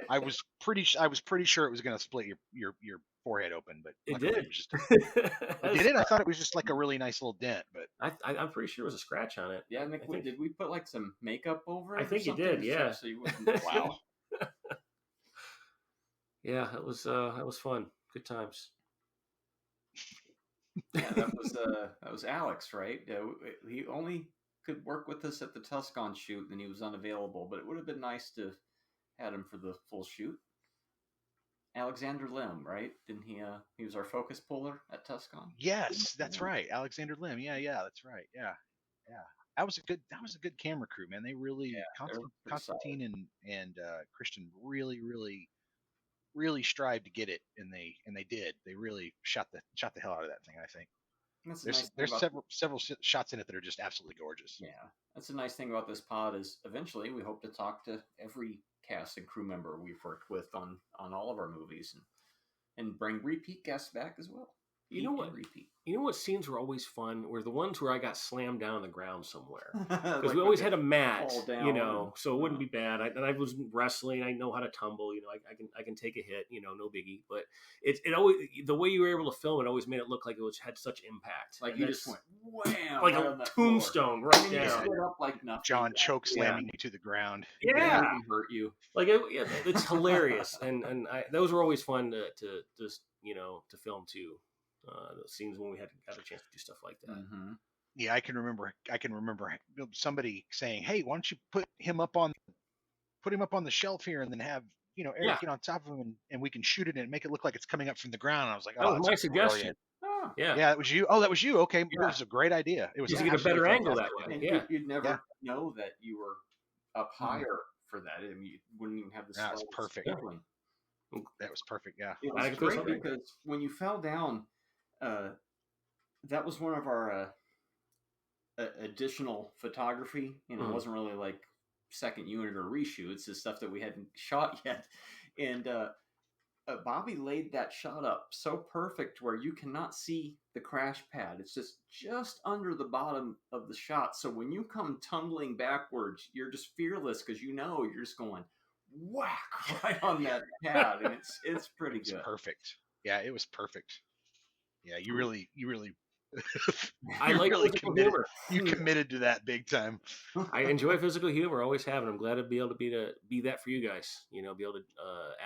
I was pretty sure it was going to split your forehead open, but it did. Did it? I thought it was just like a really nice little dent, but I'm pretty sure it was a scratch on it. Yeah, Nick, did we put like some makeup over it? I think you did. Yeah. So you wouldn't... Wow. Yeah, that was fun. Good times. Yeah, that was Alex, right? He only could work with us at the Tuscan shoot, and he was unavailable. But it would have been nice to had him for the full shoot. Alexander Lim, right? Didn't he? He was our focus puller at Tuscan. Yes, that's right. Alexander Lim. Yeah, that's right. Yeah. That was a good camera crew, man. They really Constantine and Christian really strived to get it, and they did. They really shot the hell out of that thing, I think. There's several shots in it that are just absolutely gorgeous. Yeah, that's a nice thing about this pod is eventually we hope to talk to every cast and crew member we've worked with on all of our movies and bring repeat guests back as well. You know what scenes were always fun were the ones where I got slammed down on the ground somewhere, because like we always had a mat, you know, so it wouldn't be bad. I was wrestling, I know how to tumble, you know, I can take a hit, you know, no biggie. But it always, the way you were able to film it always made it look like it had such impact. Like you just went wham, like a tombstone right down, up like nothing. John choke slamming you to the ground. Yeah, it hurt you. Like it's hilarious, and those were always fun to just, you know, to film too. Those scenes when we got a chance to do stuff like that. Mm-hmm. Yeah, I can remember somebody saying, "Hey, why don't you put him up on the shelf here, and then have, you know, Eric get on top of him, and we can shoot it and make it look like it's coming up from the ground." And I was like, "Oh, that was my suggestion." Oh. Yeah, that was you. Oh, that was you. Okay, that was a great idea. It was to get a better angle that way. And yeah, you'd never know that you were up higher for that. I mean, you wouldn't even have the. That was perfect. Feeling. That was perfect. Yeah, it was great because when you fell down. That was one of our additional photography. You know, it wasn't really like second unit or reshoots. It's stuff that we hadn't shot yet. And Bobby laid that shot up so perfect where you cannot see the crash pad. It's just under the bottom of the shot. So when you come tumbling backwards, you're just fearless because you know you're just going whack right on that pad, and it's pretty good. Perfect. Yeah, it was perfect. Yeah, you really I like really physical committed. humor. You committed to that big time. I enjoy physical humor, always have, and I'm glad to be able to be that for you guys. You know, be able to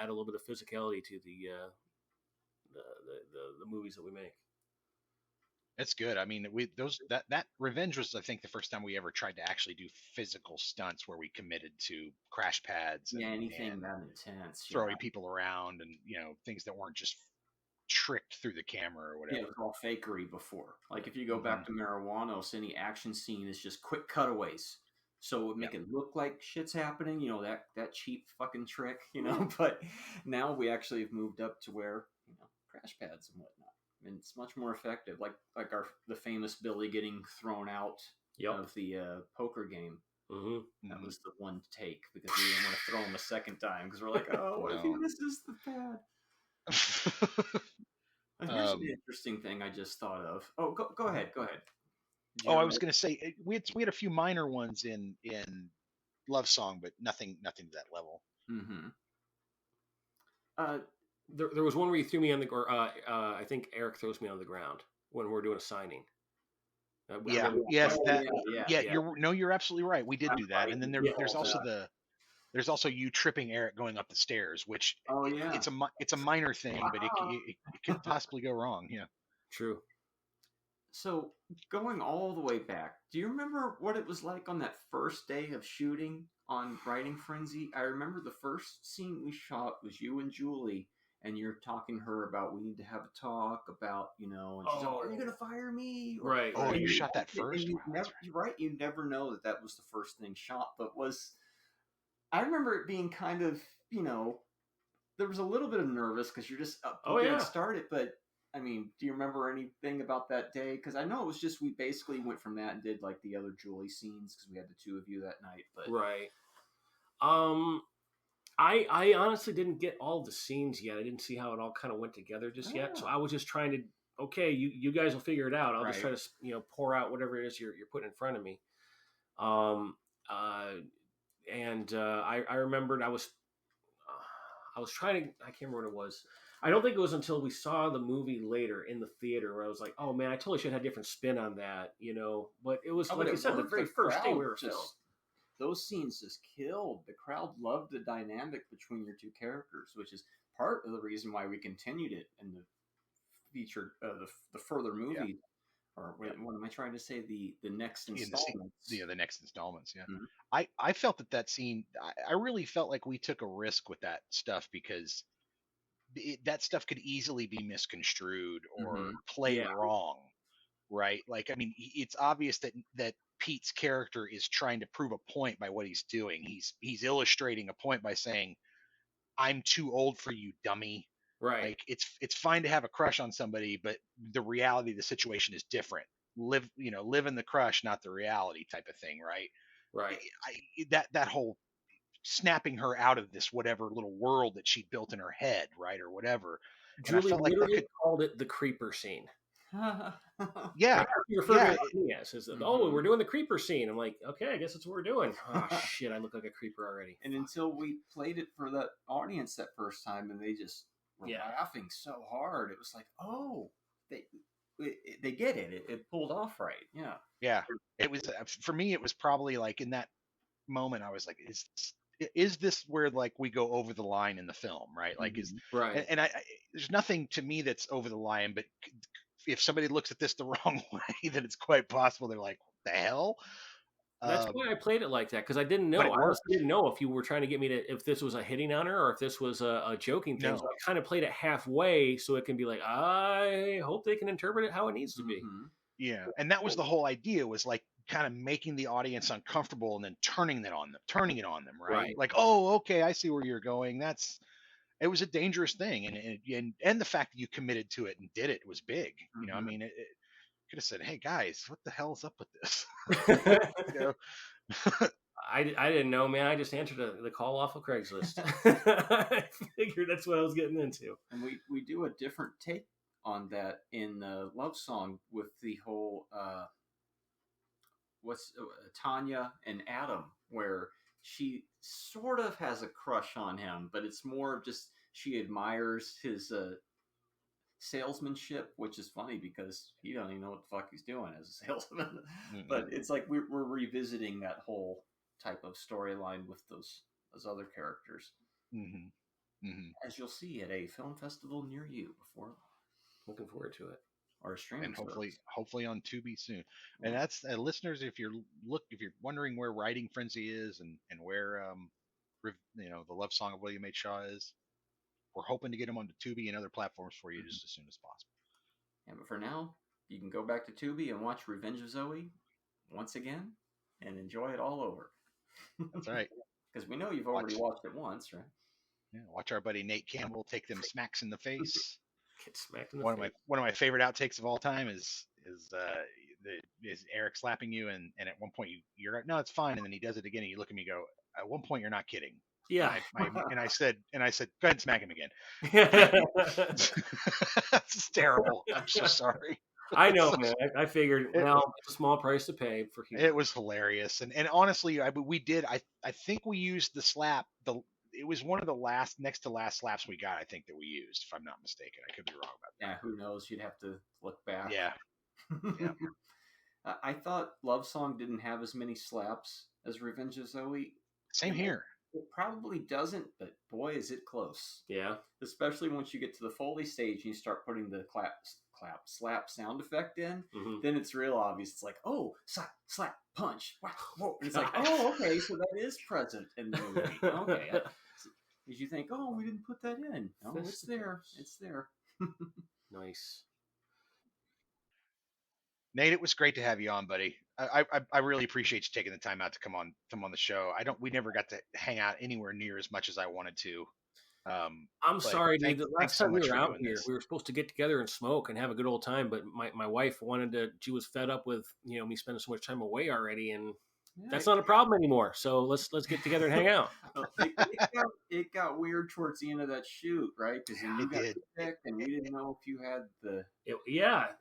add a little bit of physicality to the movies that we make. It's good. I mean, that Revenge was, I think, the first time we ever tried to actually do physical stunts where we committed to crash pads and anything that intense, throwing people around, and, you know, things that weren't just tricked through the camera or whatever. Yeah, it was all fakery before. Like if you go back to Marijuanos, any action scene is just quick cutaways. So it would make it look like shit's happening, you know, that cheap fucking trick, you know. But now we actually have moved up to where, you know, crash pads and whatnot. and it's much more effective. Like the famous Billy getting thrown out of the poker game. Mm-hmm. That was the one take because we didn't want to throw him a second time because we're like, oh, what if he misses the pad? Here's an interesting thing I just thought of. Oh, go ahead. I was going to say we had a few minor ones in Love Song, but nothing to that level. Mm-hmm. There was one where you threw me on the I think Eric throws me on the ground when we're doing a signing. You're absolutely right. We did do that, and then there's also you tripping Eric going up the stairs, which it's a minor thing, but it could possibly go wrong. Yeah, true. So going all the way back, do you remember what it was like on that first day of shooting on writing Fren-Zee? I remember the first scene we shot was you and Julie, and you're talking to her about we need to have a talk about, and she's like, are you gonna fire me? Right. Oh, you shot that first. You're right. You never know that was the first thing shot, but I remember it being kind of, there was a little bit of nervous because you're just getting started, but. I mean, do you remember anything about that day? Because I know it was just we basically went from that and did like the other Julie scenes because we had the two of you that night. But right. I honestly didn't get all the scenes yet. I didn't see how it all kind of went together just yet. So I was just trying to, okay, you guys will figure it out. I'll just try to pour out whatever it is you're putting in front of me. I remembered I was trying to, I can't remember what it was. I don't think it was until we saw the movie later in the theater where I was like, oh man, I totally should have had a different spin on that, But it was, like you said, the very first day we were filmed. Those scenes just killed. The crowd loved the dynamic between your two characters, which is part of the reason why we continued it in the feature, the further movie. Yeah. Or what am I trying to say? The next installments. The next installments, yeah. Mm-hmm. I felt that scene, I really felt like we took a risk with that stuff because that stuff could easily be misconstrued or played wrong, right? Like, I mean, it's obvious that Pete's character is trying to prove a point by what he's doing. He's illustrating a point by saying, "I'm too old for you, dummy." Right. Like, it's fine to have a crush on somebody, but the reality of the situation is different. Live in the crush, not the reality, type of thing, right? Right. That whole snapping her out of this whatever little world that she built in her head, right, or whatever. Julie literally called it the creeper scene. Yeah. We're doing the creeper scene. I'm like, okay, I guess that's what we're doing. Oh shit, I look like a creeper already. And until we played it for the audience that first time, and they just were laughing so hard, it was like, oh, they get it. It pulled off right. Yeah. Yeah. It was, for me, it was probably like in that moment, I was like, is this where like we go over the line in the film, right? Like right. And I there's nothing to me that's over the line, but if somebody looks at this the wrong way, then it's quite possible they're like, what the hell? That's why I played it like that, because I didn't know. I didn't know if you were trying to get me if this was a hitting on her or if this was a joking thing. No. So I kind of played it halfway so it can be like, I hope they can interpret it how it needs to be. Yeah, and that was the whole idea, was like kind of making the audience uncomfortable and then turning it on them, right? Like, oh, okay, I see where you're going. It was a dangerous thing, and the fact that you committed to it and did it was big. I mean, it could have said, hey guys, what the hell's up with this? I didn't know, man. I just answered the call off of Craigslist. I figured that's what I was getting into. And we do a different take on that in the Love Song with the whole Tanya and Adam, where she sort of has a crush on him, but it's more of just she admires his salesmanship, which is funny because he don't even know what the fuck he's doing as a salesman. But it's like we're revisiting that whole type of storyline with those other characters, as you'll see at a film festival near you before long. Looking forward to it. Or a streaming, and hopefully on Tubi soon. And that's listeners, if you're wondering where Writing Fren-Zee is and where the Love Song of William H. Shaw is, we're hoping to get them onto Tubi and other platforms for you just as soon as possible. Yeah, but for now, you can go back to Tubi and watch Revenge of Zoe once again and enjoy it all over. That's right. Because we know you've already watched it once, right? Yeah, watch our buddy Nate Campbell take them smacks in the face. Get smacked in the one face. of my favorite outtakes of all time is Eric slapping you, and at one point you're like, no, it's fine, and then he does it again, and you look at me and go, at one point you're not kidding. Yeah. And I said, go ahead and smack him again. That's terrible. I'm so sorry. I know, man. I figured, well, it's a small price to pay for humor. It was hilarious, and honestly, I think we used the slap. It was one of the next to last slaps we got. I think that we used, if I'm not mistaken. I could be wrong about that. Yeah, who knows? You'd have to look back. Yeah. Yeah. I thought Love Song didn't have as many slaps as Revenge of Zoe. Same here. It probably doesn't, but boy, is it close. Yeah. Especially once you get to the Foley stage and you start putting the slap sound effect in, then it's real obvious. It's like, oh, slap, punch, wow, whoa. And it's like, oh, okay, so that is present in the movie. Okay. Did you think, oh, we didn't put that in? No, it's there. It's there. Nice. Nate, it was great to have you on, buddy. I really appreciate you taking the time out to come on the show. We never got to hang out anywhere near as much as I wanted to. I'm sorry, dude. The last time we were out here, this. We were supposed to get together and smoke and have a good old time, but my wife she was fed up with, me spending so much time away already, and that's not a problem anymore. So let's get together and hang out. It got weird towards the end of that shoot, right? Because you got sick, and we didn't know if you had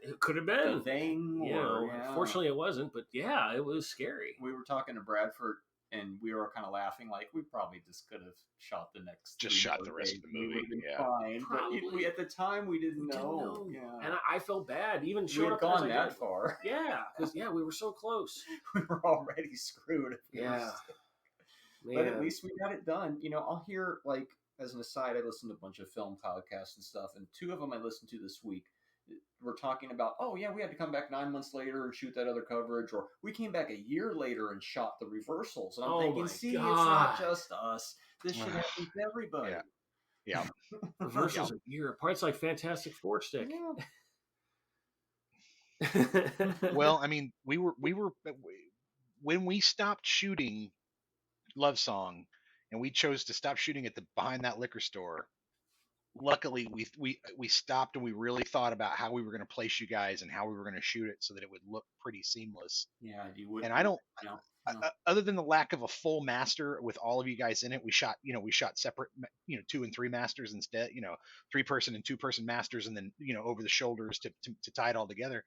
it could have been the thing. Fortunately, it wasn't, but yeah, it was scary. We were talking to Bradford, and we were kind of laughing, like we probably just could have shot the rest of the movie. Yeah, fine. But we at the time we didn't know. Yeah, and I felt bad even we had gone that far. Yeah, because we were so close. We were already screwed. Yeah, but at least we got it done. I'll hear, like, as an aside, I listen to a bunch of film podcasts and stuff, and 2 of them I listened to this week. We're talking about, oh yeah, we had to come back 9 months later and shoot that other coverage, or we came back a year later and shot the reversals. And I'm thinking, see, God. It's not just us. This should happen to everybody. Yeah. Reversals a year apart. It's like Fantastic Four stick. Yeah. Well, I mean, we were when we stopped shooting Love Song, and we chose to stop shooting at behind that liquor store. Luckily, we stopped, and we really thought about how we were going to place you guys and how we were going to shoot it so that it would look pretty seamless. Yeah, you would. And I don't. No. Other than the lack of a full master with all of you guys in it, we shot separate, 2 and 3 masters instead. 3-person and 2-person masters, and then over the shoulders to tie it all together.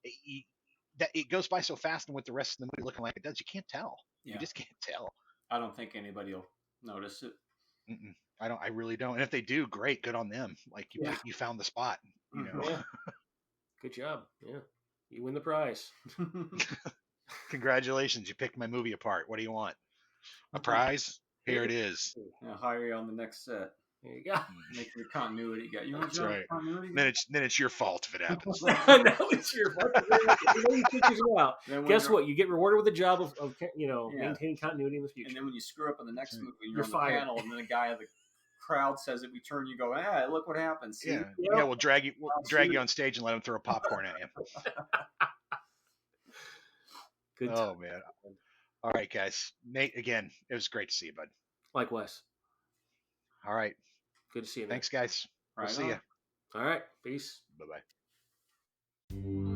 It goes by so fast, and with the rest of the movie looking like it does, you can't tell. Yeah. You just can't tell. I don't think anybody will notice it. Mm-mm. I really don't. And if they do, great, good on them. Like you found the spot. Yeah. Good job. Yeah, you win the prize. Congratulations, you picked my movie apart. What do you want? A prize? Here it is. I'll hire you on the next set. There you go. Make your continuity guy. That's right. Then it's your fault if it happens. No, it's your fault. Guess what? You get rewarded with a job of maintaining continuity in the future. And then when you screw up in the next movie, you're on fired. The panel, and then a guy in the crowd says it, we turn, you go, look what happens. See? Yeah, we'll drag you on stage and let him throw popcorn at you. Good time. Oh man. All right, guys. Nate, again, it was great to see you, bud. Likewise. All right. Good to see you. Thanks, guys. We'll see you. All right. Peace. Bye-bye.